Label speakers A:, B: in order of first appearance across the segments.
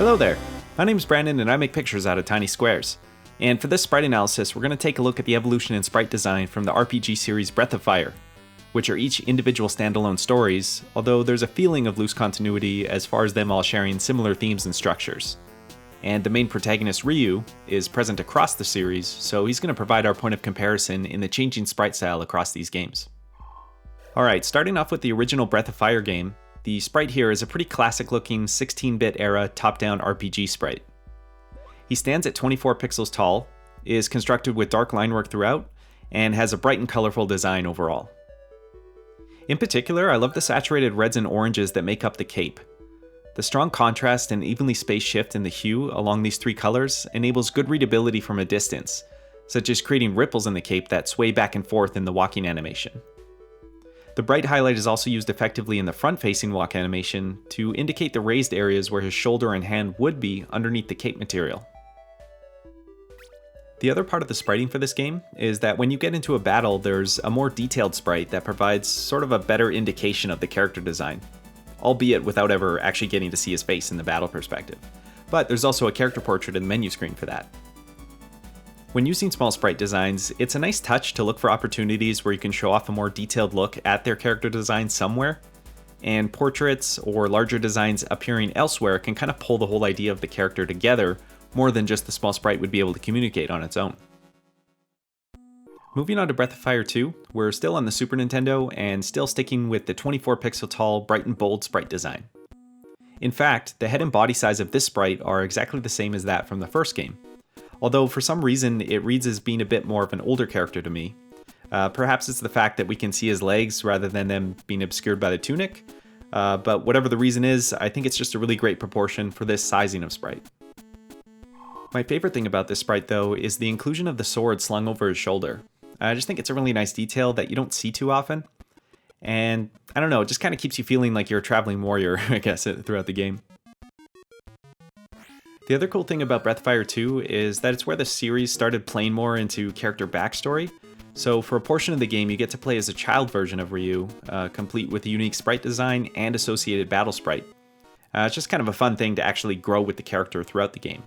A: Hello there, my name's Brandon and I make pictures out of tiny squares. And for this sprite analysis, we're going to take a look at the evolution in sprite design from the RPG series Breath of Fire, which are each individual standalone stories, although there's a feeling of loose continuity as far as them all sharing similar themes and structures. And the main protagonist, Ryu, is present across the series, so he's going to provide our point of comparison in the changing sprite style across these games. Alright, starting off with the original Breath of Fire game, the sprite here is a pretty classic looking 16-bit era top-down RPG sprite. He stands at 24 pixels tall, is constructed with dark line work throughout, and has a bright and colorful design overall. In particular, I love the saturated reds and oranges that make up the cape. The strong contrast and evenly spaced shift in the hue along these three colors enables good readability from a distance, such as creating ripples in the cape that sway back and forth in the walking animation. The bright highlight is also used effectively in the front-facing walk animation to indicate the raised areas where his shoulder and hand would be underneath the cape material. The other part of the spriting for this game is that when you get into a battle, there's a more detailed sprite that provides sort of a better indication of the character design, albeit without ever actually getting to see his face in the battle perspective. But there's also a character portrait in the menu screen for that. When using small sprite designs, it's a nice touch to look for opportunities where you can show off a more detailed look at their character design somewhere, and portraits or larger designs appearing elsewhere can kind of pull the whole idea of the character together more than just the small sprite would be able to communicate on its own. Moving on to Breath of Fire 2, we're still on the Super Nintendo and still sticking with the 24 pixel tall, bright and bold sprite design. In fact, the head and body size of this sprite are exactly the same as that from the first game, although for some reason it reads as being a bit more of an older character to me. Perhaps it's the fact that we can see his legs rather than them being obscured by the tunic, but whatever the reason is, I think it's just a really great proportion for this sizing of sprite. My favorite thing about this sprite though is the inclusion of the sword slung over his shoulder. I just think it's a really nice detail that you don't see too often, and I don't know, it just kind of keeps you feeling like you're a traveling warrior, I guess, throughout the game. The other cool thing about Breath of Fire 2 is that it's where the series started playing more into character backstory, so for a portion of the game you get to play as a child version of Ryu, complete with a unique sprite design and associated battle sprite. It's just kind of a fun thing to actually grow with the character throughout the game.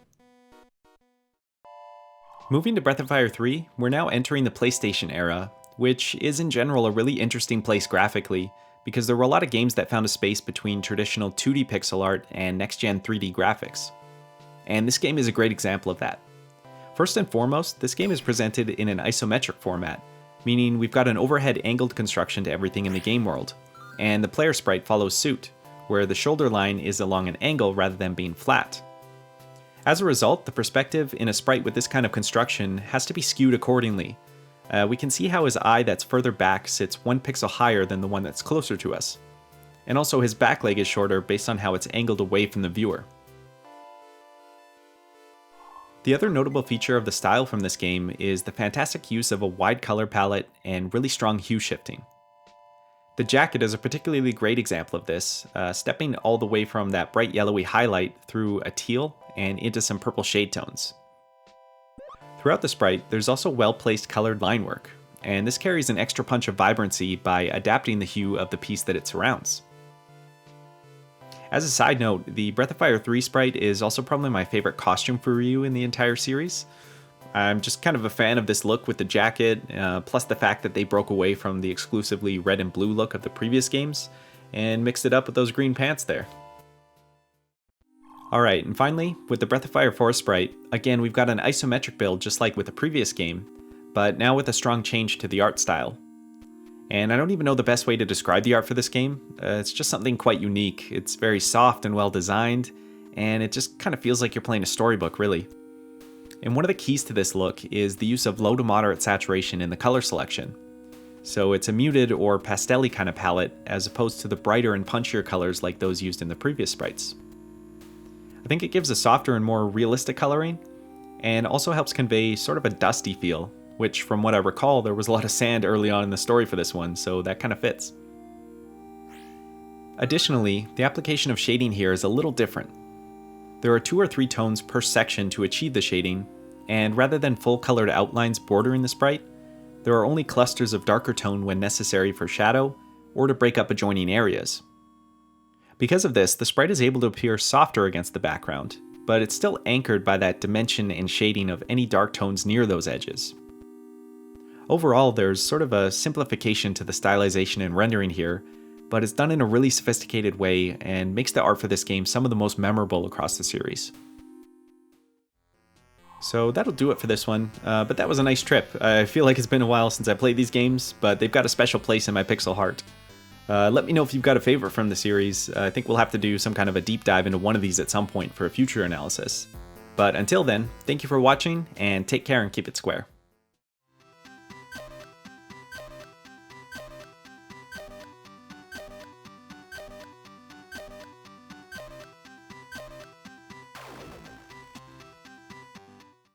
A: Moving to Breath of Fire 3, we're now entering the PlayStation era, which is in general a really interesting place graphically, because there were a lot of games that found a space between traditional 2D pixel art and next-gen 3D graphics. And this game is a great example of that. First and foremost, this game is presented in an isometric format, meaning we've got an overhead angled construction to everything in the game world, and the player sprite follows suit, where the shoulder line is along an angle rather than being flat. As a result, the perspective in a sprite with this kind of construction has to be skewed accordingly. We can see how his eye that's further back sits 1 pixel higher than the one that's closer to us. And also his back leg is shorter based on how it's angled away from the viewer. The other notable feature of the style from this game is the fantastic use of a wide color palette and really strong hue shifting. The jacket is a particularly great example of this, stepping all the way from that bright yellowy highlight through a teal and into some purple shade tones. Throughout the sprite, there's also well-placed colored line work, and this carries an extra punch of vibrancy by adapting the hue of the piece that it surrounds. As a side note, the Breath of Fire 3 sprite is also probably my favorite costume for Ryu in the entire series. I'm just kind of a fan of this look with the jacket, plus the fact that they broke away from the exclusively red and blue look of the previous games, and mixed it up with those green pants there. Alright, and finally, with the Breath of Fire 4 sprite, again we've got an isometric build just like with the previous game, but now with a strong change to the art style. And I don't even know the best way to describe the art for this game. It's just something quite unique. It's very soft and well designed, and it just kind of feels like you're playing a storybook, really. And one of the keys to this look is the use of low to moderate saturation in the color selection. So it's a muted or pastel-y kind of palette, as opposed to the brighter and punchier colors like those used in the previous sprites. I think it gives a softer and more realistic coloring, and also helps convey sort of a dusty feel, which from what I recall there was a lot of sand early on in the story for this one, so that kind of fits. Additionally, the application of shading here is a little different. There are 2 or 3 tones per section to achieve the shading, and rather than full colored outlines bordering the sprite, there are only clusters of darker tone when necessary for shadow, or to break up adjoining areas. Because of this, the sprite is able to appear softer against the background, but it's still anchored by that dimension and shading of any dark tones near those edges. Overall, there's sort of a simplification to the stylization and rendering here, but it's done in a really sophisticated way and makes the art for this game some of the most memorable across the series. So that'll do it for this one, but that was a nice trip. I feel like it's been a while since I played these games, but they've got a special place in my pixel heart. Let me know if you've got a favorite from the series. I think we'll have to do some kind of a deep dive into one of these at some point for a future analysis. But until then, thank you for watching, and take care and keep it square.